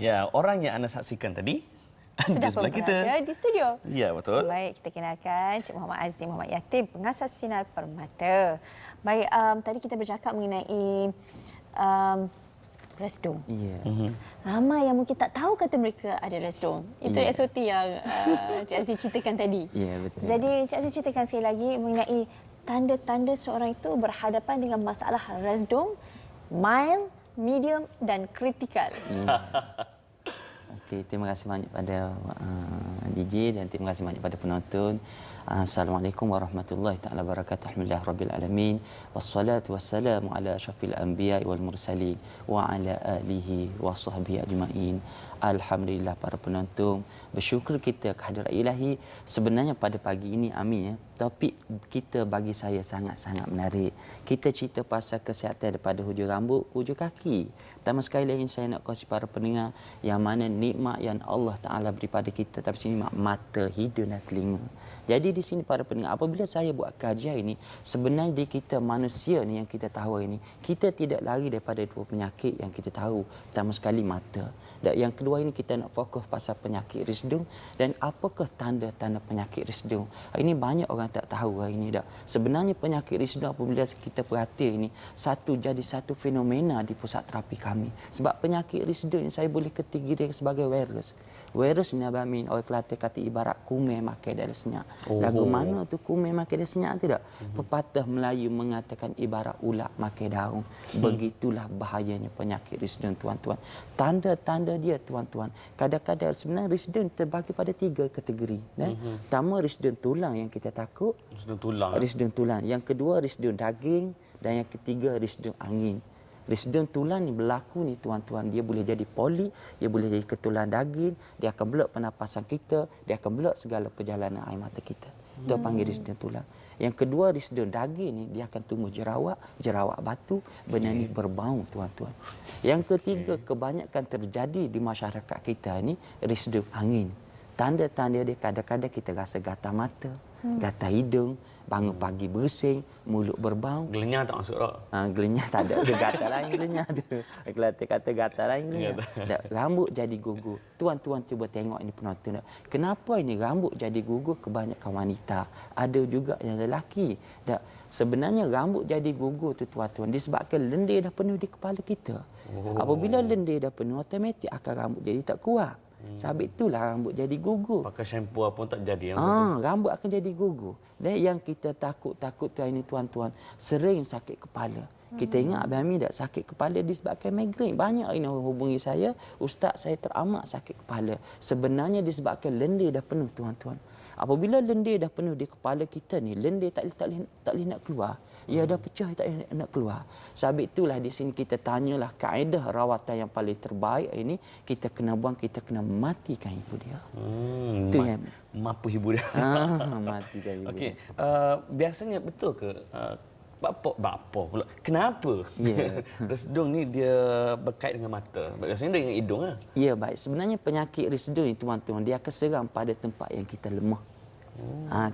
Ya, orang yang anda saksikan tadi Sudah di sebelah pun kita. berada di studio. Ya, betul. Baik, kita kenalkan Cik Muhammad Azli Muhammad Yatim, pengasas Sinar Permata. Baik, tadi kita bercakap mengenai resdung. Ya. Ramai yang mungkin tak tahu kata mereka ada resdung. Itu SOT yang Cik Azli ceritakan tadi. Ya, betul. Jadi Cik Azli ceritakan sekali lagi mengenai tanda-tanda seorang itu berhadapan dengan masalah resdung, mild, medium dan kritikal. Okey, terima kasih banyak pada DJ dan terima kasih banyak pada penonton. Assalamualaikum warahmatullahi taala wabarakatuh. Alhamdulillahirabbil alamin. Wassalatu wassalamu ala asyrafil anbiya'i wal mursalin wa ala alihi wa sahbihi ajmain. Alhamdulillah para penonton, bersyukur kita kehadirat Ilahi. Sebenarnya pada pagi ini amin ya, topik kita bagi saya sangat-sangat menarik. Kita cerita pasal kesihatan daripada hujung rambut, hujung kaki. Pertama sekali lagi saya nak kongsi para pendengar yang mana nikmat yang Allah Taala beri pada kita, tapi sini mata, hidung dan telinga. Jadi di sini para pendengar, apabila saya buat kajian ini, sebenarnya di kita manusia ni yang kita tahu ini, kita tidak lari daripada dua penyakit yang kita tahu. Pertama sekali mata. Dan yang kedua ini kita nak fokus pasal penyakit resdung dan apakah tanda-tanda penyakit resdung. Ini banyak orang tak tahu hari ini dah. Sebenarnya penyakit resdung apabila kita perhati ini jadi satu fenomena di pusat terapi kami. Sebab penyakit resdung ini saya boleh kategorikan sebagai virus. Virus ni Abamin, orang Kelantan kata ibarat kumai makan dalam senyap. Lagu mana tu kumai makan dalam senyap tidak? Pepatah Melayu mengatakan ibarat ulat makan daun. Begitulah bahayanya penyakit resdung tuan-tuan. Tanda-tanda dia tuan-tuan. Kadang-kadang sebenarnya resdung terbagi pada 3 kategori. Pertama resdung tulang yang kita takut. Resdung tulang. Resdung tulang. Yang kedua resdung daging dan yang ketiga resdung angin. Resdung tulang ni berlaku ni tuan-tuan, dia boleh jadi poli, dia boleh jadi ketulan daging, dia akan blok pernafasan kita, dia akan blok segala perjalanan air mata kita. Itu panggil resdung tulang. Yang kedua resdung daging ni dia akan tumbuh jerawat batu, benda ni berbau tuan-tuan. Yang ketiga kebanyakan terjadi di masyarakat kita ni resdung angin. Tanda-tanda dia kadang-kadang kita rasa gatal mata, gatal hidung, bangun pagi bersin, mulut berbau. Gelenyah tak masuk tak? Gelenyah tak ada. Dia gatal lain gelenyah tu. Kelantan kata gatal lain gelenyah. Rambut jadi gugur. Tuan-tuan cuba tengok ini penonton. Kenapa ini rambut jadi gugur kebanyakan wanita? Ada juga yang lelaki. Sebenarnya rambut jadi gugur tu tuan-tuan disebabkan lendir dah penuh di kepala kita. Apabila lendir dah penuh, automatik akar rambut jadi tak kuat. Sebab itulah rambut jadi gugur. Pakai shampoo pun tak jadi. Rambut akan jadi gugur. Dan yang kita takut ini tuan-tuan, sering sakit kepala. Kita ingat Abang Amin tak sakit kepala disebabkan migrain. Banyak ini orang hubungi saya, Ustaz saya teramat sakit kepala. Sebenarnya disebabkan lendir dah penuh tuan-tuan. Apabila lendir dah penuh di kepala kita ni, lendir tak boleh nak keluar. Ia dah pecah tak boleh nak keluar. Sebab itulah di sini kita tanyalah kaedah rawatan yang paling terbaik ini kita kena buang, kita kena matikan ibu dia. Itu yang mampu ibu dia. Matikan ibu. Okey, biasanya betul ke bapa pula. Kenapa? Resdung ni dia berkait dengan mata. Biasanya dia dengan hidung lah. Ya, baik. Sebenarnya penyakit resdung ni tuan-tuan, dia akan serang pada tempat yang kita lemah.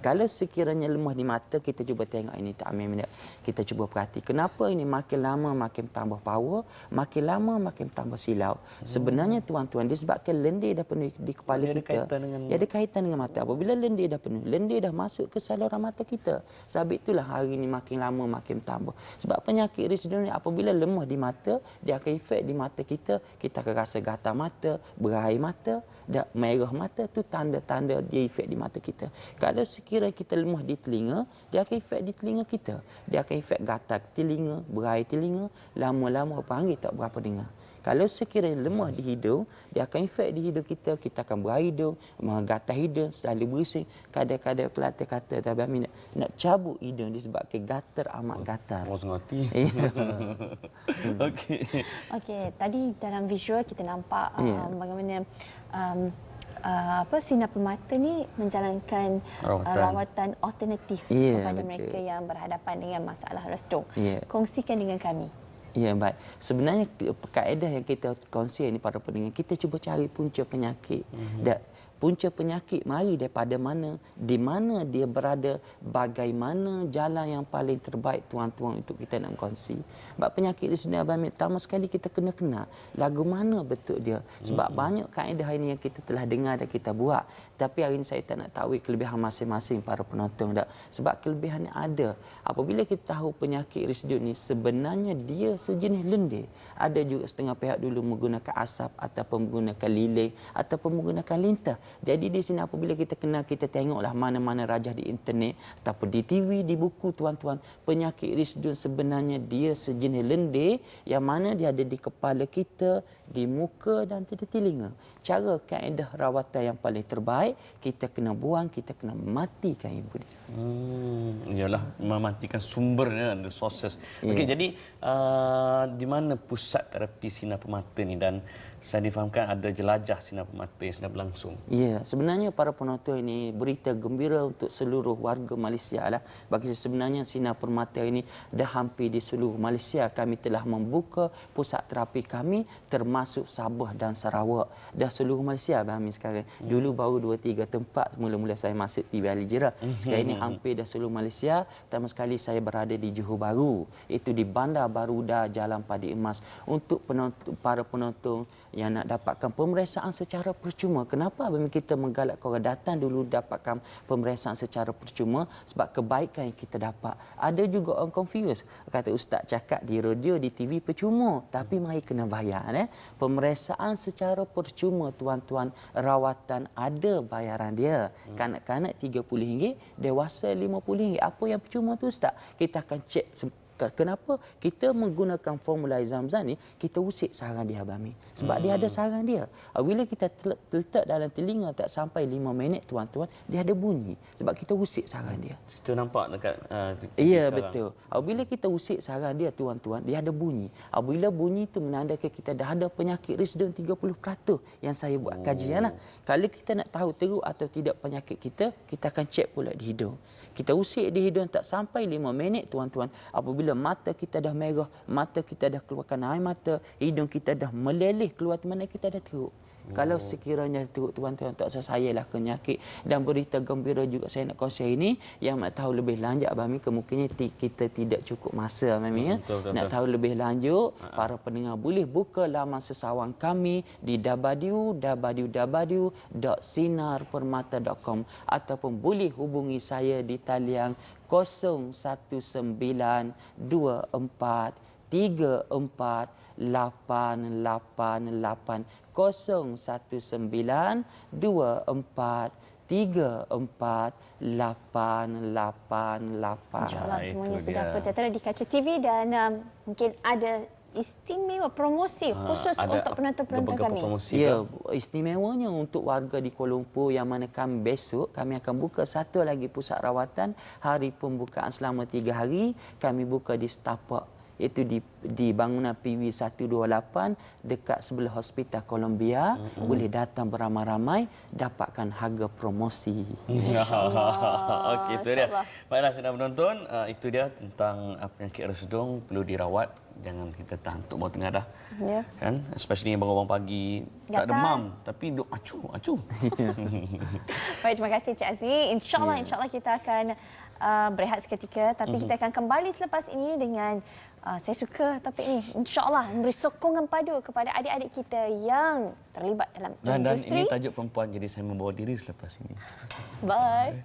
Kalau sekiranya lemah di mata, kita cuba tengok ini tak Amin. Kita cuba perhati kenapa ini makin lama makin tambah power, makin lama makin tambah silau. Sebenarnya tuan-tuan disebabkan lendir dah penuh di kepala kita. Ada kaitan dengan mata. Apabila lendir dah penuh, lendir dah masuk ke saluran mata kita. Sebab itulah hari ini makin lama makin tambah. Sebab penyakit resdung ni apabila lemah di mata, dia akan efek di mata kita. Kita akan rasa gatal mata, berair mata, dan merah mata. Tu tanda-tanda dia efek di mata kita. Kalau sekiranya kita lemah di telinga, dia akan efek di telinga kita. Dia akan efek gatal telinga, berair telinga, lama-lama panggil tak berapa dengar. Kalau sekiranya lemah di hidung, dia akan efek di hidung kita. Kita akan berair hidung, gatal hidung, selalu bersin. Kadang-kadang Kelantan kata, Abang Amin nak cabut hidung disebabkan gatal, amat gatal. Oh, sengerti. Okey, tadi dalam visual kita nampak bagaimana Sinar Permata ni menjalankan rawatan alternatif kepada mereka yang berhadapan dengan masalah resdung. Kongsikan dengan kami. Ya, baik. Sebenarnya kaedah yang kita kongsi ini para pendengar, kita cuba cari punca penyakit. Dan punca penyakit mari daripada mana, di mana dia berada, bagaimana jalan yang paling terbaik tuan-tuan untuk kita nak kongsi. Sebab penyakit di sini abang pertama sekali kita kena kenal lagu mana betul dia. Sebab banyak kaedah ini yang kita telah dengar dan kita buat. Tapi hari ini saya tak nak tahu kelebihan masing-masing para penonton tak. Sebab kelebihannya ada. Apabila kita tahu penyakit risdut ni sebenarnya dia sejenis lendir. Ada juga setengah pihak dulu menggunakan asap ataupun menggunakan lilin ataupun menggunakan lintah. Jadi di sini apabila kita kenal, kita tengoklah mana-mana rajah di internet ataupun di TV, di buku tuan-tuan, penyakit risdut sebenarnya dia sejenis lendir yang mana dia ada di kepala kita, di muka dan di telinga. Cara kaedah rawatan yang paling terbaik, kita kena buang, kita kena matikan ibu dia. Ialah mematikan sumbernya, the sources. Okey, jadi di mana pusat terapi sinar permata ni, dan saya difahamkan ada jelajah sinar permata yang sedang berlangsung. Ya, sebenarnya para penonton ini berita gembira untuk seluruh warga Malaysia lah. Bagi saya sebenarnya sinar permata ini dah hampir di seluruh Malaysia. Kami telah membuka pusat terapi kami termasuk Sabah dan Sarawak. Dah seluruh Malaysia Abang Amin sekarang. Dulu baru 2-3 tempat mula-mula saya masuk TV Alijera. Sekarang ini hampir dah seluruh Malaysia. Pertama sekali saya berada di Johor Bahru. Itu di Bandar Baruda, Jalan Padi Emas. Untuk para penonton yang nak dapatkan pemeriksaan secara percuma. Kenapa apabila kita menggalakkan orang datang dulu dapatkan pemeriksaan secara percuma? Sebab kebaikan yang kita dapat. Ada juga orang confuse. Kata ustaz cakap di radio, di TV percuma. Tapi mari kena bayar. Pemeriksaan secara percuma tuan-tuan. Rawatan ada bayaran dia. Kanak-kanak RM30, dewasa RM50. Apa yang percuma tu ustaz? Kita akan cek. Kenapa kita menggunakan formula Zamzam ni, kita usik sarang dia Abang. Sebab dia ada sarang dia. Bila kita letak dalam telinga tak sampai 5 minit tuan-tuan, dia ada bunyi. Sebab kita usik sarang dia. Kita nampak dekat ya betul. Bila kita usik sarang dia tuan-tuan, dia ada bunyi. Bila bunyi itu menandakan kita dah ada penyakit risdun 30% yang saya buat kajian lah. Kalau kita nak tahu teruk atau tidak penyakit kita akan cek pula di hidung. Kita usik di hidung tak sampai 5 minit tuan-tuan. Apabila mata kita dah merah, mata kita dah keluarkan air mata, hidung kita dah meleleh keluar, mana kita dah teruk. Kalau sekiranya teruk tuan-tuan, tak usah sayalah penyakit. Dan berita gembira juga saya nak kongsi ini, yang nak tahu lebih lanjut Abang Amin, kemungkinan kita tidak cukup masa Abang Amin. Nak tahu lebih lanjut, para pendengar boleh buka laman sesawang kami di www.sinarpermata.com ataupun boleh hubungi saya di talian 019243488 019243488. InsyaAllah semuanya sudah tertera di kaca TV dan mungkin ada istimewa promosi khusus untuk penonton-penonton kami. Ya, istimewanya untuk warga di Kuala Lumpur yang mana kami besok kami akan buka satu lagi pusat rawatan. Hari pembukaan selama 3 hari kami buka di Setapak, iaitu di bangunan PV 128 dekat sebelah Hospital Columbia. Boleh datang beramai-ramai, dapatkan harga promosi. Okey, itu dia. Baiklah sedang menonton, itu dia tentang penyakit resdung perlu dirawat. Jangan kita tahan untuk bawah tengah dah. Ya. Kan? Especially yang bangun pagi tak demam tapi duk acu. Baik, terima kasih Cik Azli. InsyaAllah kita akan berehat seketika, tapi kita akan kembali selepas ini dengan saya suka topik ini. InsyaAllah memberi sokongan padu kepada adik-adik kita yang terlibat dalam industri. Dan ini tajuk perempuan, jadi saya membawa diri selepas ini. Bye.